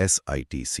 SITC।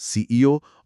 CEO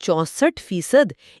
64%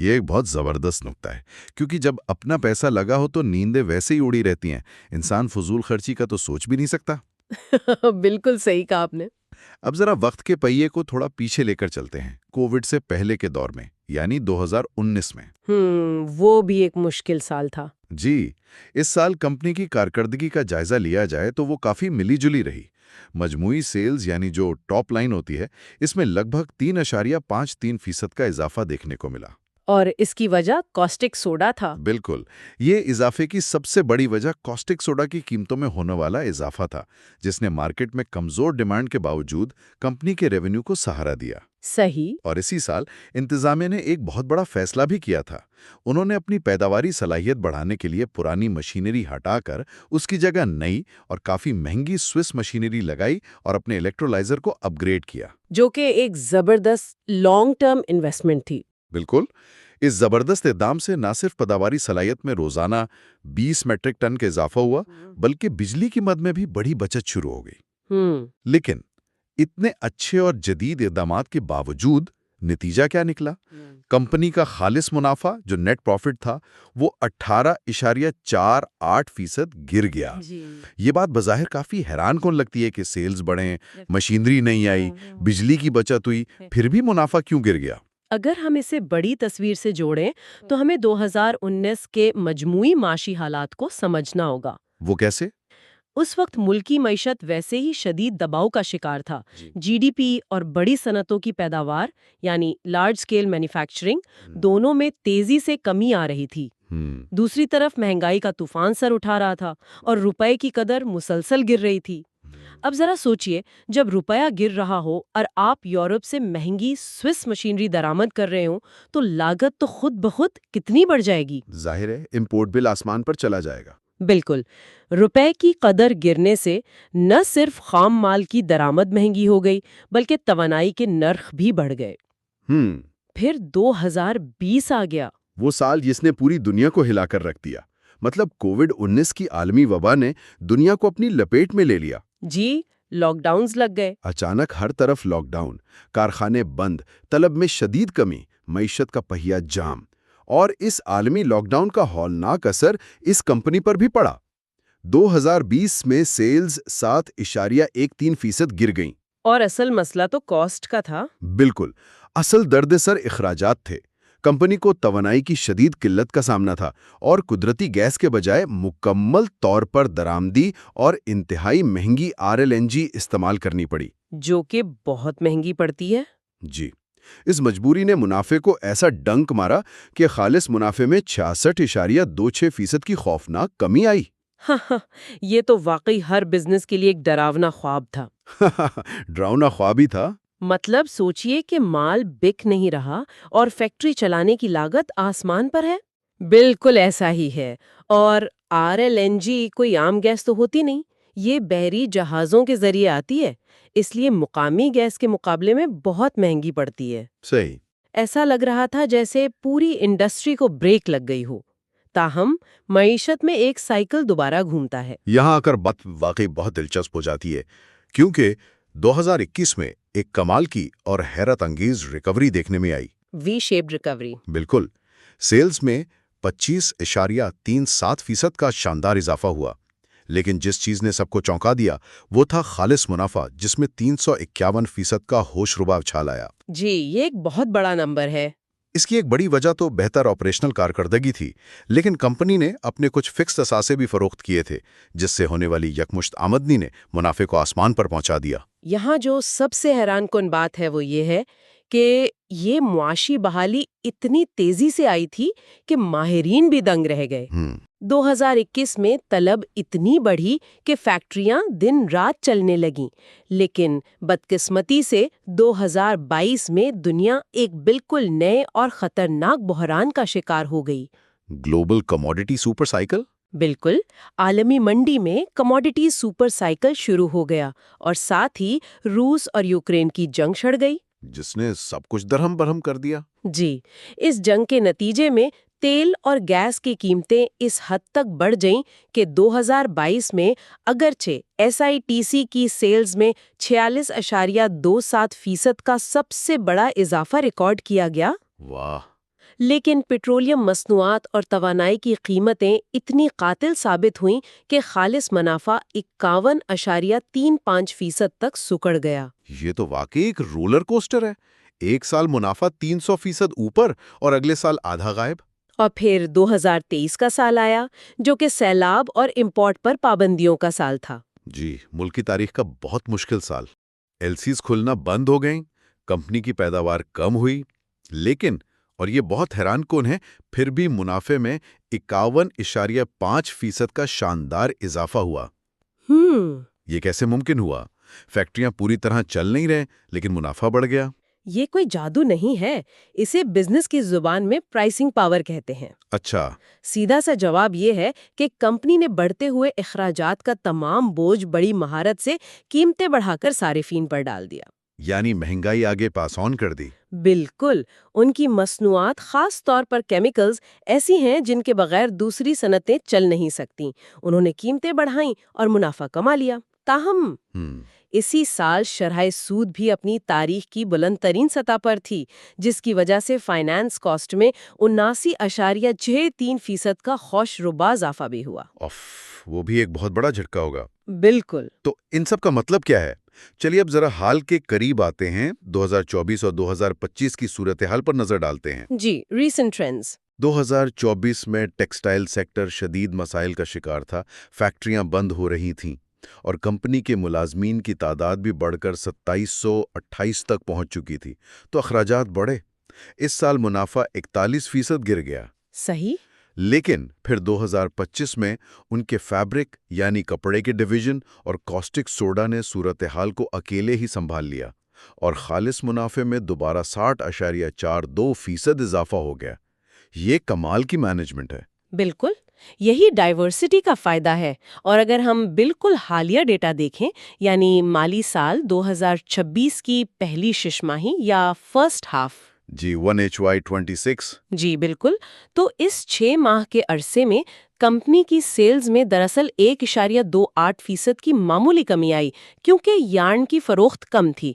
یہ ایک بہت زبردست نکتہ ہے، کیونکہ جب اپنا پیسہ لگا ہو تو نیندیں ویسے ہی اڑی رہتی ہیں، انسان فضول خرچی کا تو سوچ بھی نہیں سکتا۔ بالکل صحیح کہا آپ نے۔ اب ذرا وقت کے پہیے کو تھوڑا پیچھے لے کر چلتے ہیں، کووڈ سے پہلے کے دور میں، یعنی 2019 میں۔ وہ بھی ایک مشکل سال تھا۔ جی، اس سال کمپنی کی کارکردگی کا جائزہ لیا جائے تو وہ کافی ملی جلی رہی۔ مجموعی سیلز یعنی جو ٹاپ لائن ہوتی ہے، اس میں لگ بھگ 3.53% کا اضافہ دیکھنے کو ملا۔ اور اس کی وجہ کاسٹک سوڈا تھا۔ بالکل، یہ اضافے کی سب سے بڑی وجہ کاسٹک سوڈا کی قیمتوں میں ہونے والا اضافہ تھا، جس نے مارکیٹ میں کمزور ڈیمانڈ کے باوجود کمپنی کے ریونیو کو سہارا دیا۔ صحیح۔ اور اسی سال انتظامیہ نے ایک بہت بڑا فیصلہ بھی کیا تھا۔ انہوں نے اپنی پیداواری صلاحیت بڑھانے کے لیے پرانی مشینری ہٹا کر اس کی جگہ نئی اور کافی مہنگی سوئس مشینری لگائی اور اپنے الیکٹرولائزر کو اپ گریڈ کیا۔ جو کہ ایک زبردست لانگ ٹرم انویسٹمنٹ تھی۔ بالکل، اس زبردست اقدام سے نہ صرف پیداواری صلاحیت میں روزانہ 20 میٹرک ٹن کا اضافہ ہوا، بلکہ بجلی کی مد میں بھی بڑی بچت شروع ہو گئی۔ لیکن اتنے اچھے اور جدید اقدامات کے باوجود نتیجہ کیا نکلا؟ کمپنی کا خالص منافع جو نیٹ پروفٹ تھا وہ 18.48% گر گیا۔ یہ بات بظاہر کافی حیران کن لگتی ہے کہ سیلز بڑھیں، مشینری نہیں آئی، بجلی کی بچت ہوئی، پھر بھی منافع کیوں گر گیا؟ اگر ہم اسے بڑی تصویر سے جوڑیں تو ہمیں 2019 کے مجموعی معاشی حالات کو سمجھنا ہوگا۔ وہ کیسے؟ اس وقت ملکی معیشت ویسے ہی شدید دباؤ کا شکار تھا۔ جی ڈی پی اور بڑی صنعتوں کی پیداوار یعنی لارج سکیل مینوفیکچرنگ دونوں میں تیزی سے کمی آ رہی تھی۔ دوسری طرف مہنگائی کا طوفان سر اٹھا رہا تھا اور روپے کی قدر مسلسل گر رہی تھی۔ اب ذرا سوچئے، جب روپیہ گر رہا ہو اور آپ یورپ سے مہنگی سوئس مشینری درآمد کر رہے ہوں تو لاگت تو خود بخود کتنی بڑھ جائے گی۔ ظاہر ہے امپورٹ بل آسمان پر چلا جائے گا۔ بالکل، روپے کی قدر گرنے سے نہ صرف خام مال کی درآمد مہنگی ہو گئی بلکہ توانائی کے نرخ بھی بڑھ گئے۔ پھر 2020 آ گیا، وہ سال جس نے پوری دنیا کو ہلا کر رکھ دیا۔ مطلب کووڈ-19 کی عالمی وبا نے دنیا کو اپنی لپیٹ میں لے لیا۔ جی، لاک ڈاؤنز لگ گئے۔ اچانک ہر طرف لاک ڈاؤن، کارخانے بند، طلب میں شدید کمی، معیشت کا پہیہ جام۔ اور اس عالمی لاک ڈاؤن کا ہولناک اثر اس کمپنی پر بھی پڑا۔ 2020 میں سیلز 7.13% گر گئیں۔ اور اصل مسئلہ تو کاسٹ کا تھا۔ بالکل، اصل درد سر اخراجات تھے۔ کمپنی کو توانائی کی شدید قلت کا سامنا تھا اور قدرتی گیس کے بجائے مکمل طور پر درآمدی اور انتہائی مہنگی RLNG استعمال کرنی پڑی، جو کہ بہت مہنگی پڑتی ہے۔ جی، اس مجبوری نے منافع کو ایسا ڈنک مارا کہ خالص منافع میں 66.26% کی خوفناک کمی آئی۔ یہ تو واقعی ہر بزنس کے لیے ایک ڈراونا خواب تھا۔ ڈراؤنا خواب ہی تھا۔ مطلب سوچئے کہ مال بک نہیں رہا اور فیکٹری چلانے کی لاگت آسمان پر ہے۔ بالکل ایسا ہی ہے۔ اور RLNG کوئی عام گیس تو ہوتی نہیں، یہ بحری جہازوں کے ذریعے آتی ہے، اس لیے مقامی گیس کے مقابلے میں بہت مہنگی پڑتی ہے۔ صحیح۔ ایسا لگ رہا تھا جیسے پوری انڈسٹری کو بریک لگ گئی ہو۔ تاہم معیشت میں ایک سائیکل دوبارہ گھومتا ہے۔ یہاں آ کر بات واقعی بہت دلچسپ ہو جاتی ہے، کیونکہ 2021 میں ایک کمال کی اور حیرت انگیز ریکوری دیکھنے میں آئی۔ وی شیپڈ ریکوری۔ بالکل، سیلز میں 25.37% کا شاندار اضافہ ہوا، لیکن جس چیز نے سب کو چونکا دیا وہ تھا خالص منافع، جس میں 351% کا ہوش ربا اچھال آیا۔ جی، یہ ایک بہت بڑا نمبر ہے۔ اس کی ایک بڑی وجہ تو بہتر آپریشنل کارکردگی تھی، لیکن کمپنی نے اپنے کچھ فکس اثاثے بھی فروخت کیے تھے، جس سے ہونے والی یکمشت آمدنی نے منافع کو آسمان پر پہنچا دیا۔ یہاں جو سب سے حیران کن بات ہے وہ یہ ہے کہ یہ معاشی بحالی اتنی تیزی سے آئی تھی کہ ماہرین بھی دنگ رہ گئے۔ 2021 میں طلب اتنی بڑھی کہ فیکٹریاں دن رات چلنے لگیں، لیکن بدقسمتی سے 2022 میں دنیا ایک بالکل نئے اور خطرناک بحران کا شکار ہو گئی۔ Global commodity super cycle? بالکل، عالمی منڈی میں کموڈٹی سپر سائیکل شروع ہو گیا اور ساتھ ہی روس اور یوکرین کی جنگ چھڑ گئی، جس نے سب کچھ درہم برہم کر دیا۔ جی، اس جنگ کے نتیجے میں تیل اور گیس کی قیمتیں اس حد تک بڑھ گئیں کہ 2022 میں اگرچہ SITC کی سیلز میں 46.27% کا سب سے بڑا اضافہ ریکارڈ کیا گیا، واہ، لیکن پیٹرولیم مصنوعات اور توانائی کی قیمتیں اتنی قاتل ثابت ہوئیں کہ خالص منافع 51.35% تک سکڑ گیا۔ یہ تو واقعی ایک رولر کوسٹر ہے۔ ایک سال منافع 300% اوپر اور اگلے سال آدھا غائب۔ اور پھر 2023 کا سال آیا جو کہ سیلاب اور امپورٹ پر پابندیوں کا سال تھا۔ جی، ملک کی تاریخ کا بہت مشکل سال۔ ایلسیز کھلنا بند ہو گئیں، کمپنی کی پیداوار کم ہوئی، لیکن اور یہ بہت حیران کن ہے، پھر بھی منافع میں 51.5% کا شاندار اضافہ ہوا۔ یہ کیسے ممکن ہوا؟ فیکٹریاں پوری طرح چل نہیں رہے لیکن منافع بڑھ گیا۔ یہ کوئی جادو نہیں ہے، اسے بزنس کی زبان میں پرائسنگ پاور کہتے ہیں۔ اچھا۔ سیدھا سا جواب یہ ہے کہ کمپنی نے بڑھتے ہوئے اخراجات کا تمام بوجھ بڑی مہارت سے قیمتیں بڑھا کر صارفین پر ڈال دیا۔ یعنی مہنگائی آگے پاس آن کر دی۔ بالکل، ان کی مصنوعات خاص طور پر کیمیکلز ایسی ہیں جن کے بغیر دوسری صنعتیں چل نہیں سکتیں۔ انہوں نے قیمتیں بڑھائیں اور منافع کما لیا۔ تاہم اسی سال شرح سود بھی اپنی تاریخ کی بلند ترین سطح پر تھی، جس کی وجہ سے فائنانس کاسٹ میں 79.63% کا خوش ربا اضافہ بھی ہوا۔ وہ بھی ایک بہت بڑا جھٹکا ہوگا۔ بالکل۔ تو ان سب کا مطلب کیا ہے؟ چلیے اب ذرا حال کے قریب آتے ہیں، 2024 اور 2025 کی صورتحال پر نظر ڈالتے ہیں۔ جی، ریسنٹ ٹرینڈز۔ 2024 میں ٹیکسٹائل سیکٹر شدید مسائل کا شکار تھا، فیکٹریاں بند ہو رہی تھیں اور کمپنی کے ملازمین کی تعداد بھی بڑھ کر 2728 تک پہنچ چکی تھی، تو اخراجات بڑھے۔ اس سال منافع 41% گر گیا۔ صحیح۔ لیکن پھر 2025 میں ان کے فیبرک یعنی کپڑے کے ڈویژن اور کاسٹک سوڈا نے صورتحال کو اکیلے ہی سنبھال لیا اور خالص منافع میں دوبارہ 60.42% اضافہ ہو گیا۔ یہ کمال کی مینجمنٹ ہے۔ بالکل، یہی ڈائیورسٹی کا فائدہ ہے۔ اور اگر ہم بالکل حالیہ ڈیٹا دیکھیں، یعنی مالی سال 2026 کی پہلی شش ماہی یا فرسٹ ہاف، جی 1HY26، جی بالکل، تو اس 6 ماہ کے عرصے میں کمپنی کی سیلز میں دراصل 1.28% کی معمولی کمی آئی کیونکہ یارن کی فروخت کم تھی۔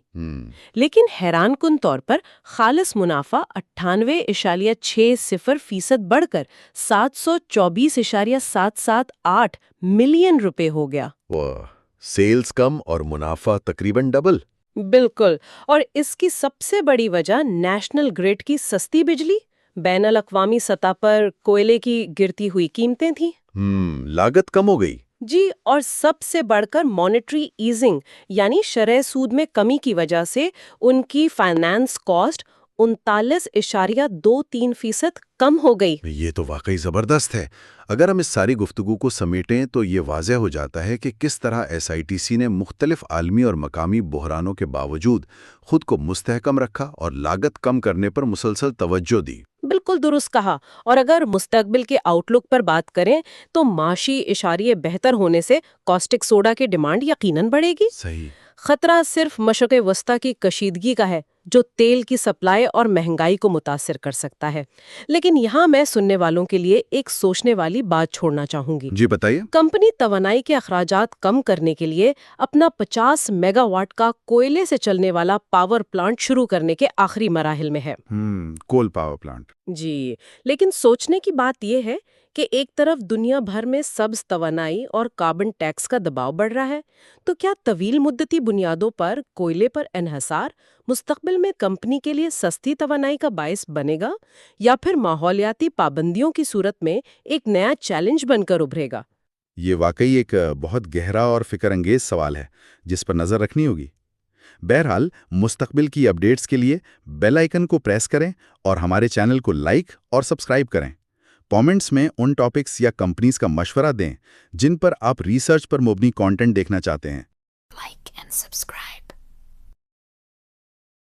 لیکن حیران کن طور پر خالص منافع 98.60% بڑھ کر 724.778 ملین روپے ہو گیا۔ سیلز کم اور منافع تقریباً ڈبل۔ بالکل، اور اس کی سب سے بڑی وجہ نیشنل گریڈ کی سستی بجلی، بین الاقوامی سطح پر کوئلے کی گرتی ہوئی قیمتیں تھیں۔ لاگت کم ہو گئی۔ جی، اور سب سے بڑھ کر مانیٹری ایزنگ یعنی شرح سود میں کمی کی وجہ سے ان کی فائنانس کاسٹ 39.23% کم ہو گئی۔ یہ تو واقعی زبردست ہے۔ اگر ہم اس ساری گفتگو کو سمیٹیں تو یہ واضح ہو جاتا ہے کہ کس طرح SITC نے مختلف عالمی اور مقامی بحرانوں کے باوجود خود کو مستحکم رکھا اور لاگت کم کرنے پر مسلسل توجہ دی۔ بالکل درست کہا۔ اور اگر مستقبل کے آؤٹ لک پر بات کریں تو معاشی اشاریے بہتر ہونے سے کاسٹک سوڈا کی ڈیمانڈ یقیناً بڑھے گی۔ صحیح۔ خطرہ صرف مشرق وسطیٰ کی کشیدگی کا ہے جو تیل کی سپلائی اور مہنگائی کو متاثر کر سکتا ہے۔ لیکن یہاں میں سننے والوں کے لیے ایک سوچنے والی بات چھوڑنا چاہوں گی۔ جی بتائیے۔ کمپنی توانائی کے اخراجات کم کرنے کے لیے اپنا 50 میگا واٹ کا کوئلے سے چلنے والا پاور پلانٹ شروع کرنے کے آخری مراحل میں ہے۔ Coal power plant. جی، لیکن سوچنے کی بات یہ ہے کہ ایک طرف دنیا بھر میں سبز توانائی اور کاربن ٹیکس کا دباؤ بڑھ رہا ہے، تو کیا طویل مدتی بنیادوں پر کوئلے پر انحصار مستقبل میں کمپنی کے لیے سستی توانائی کا باعث بنے گا یا پھر ماحولیاتی پابندیوں کی صورت میں ایک نیا چیلنج بن کر ابھرے گا؟ یہ واقعی ایک بہت گہرا اور فکر انگیز سوال ہے جس پر نظر رکھنی ہوگی۔ بہرحال مستقبل کی اپڈیٹس کے لیے بیل آئیکن کو پریس کریں اور ہمارے چینل کو لائک اور سبسکرائب کریں۔ کامنٹس میں ان ٹاپکس یا کمپنیز کا مشورہ دیں جن پر آپ ریسرچ پر مبنی کانٹینٹ دیکھنا چاہتے ہیں۔ Like and subscribe.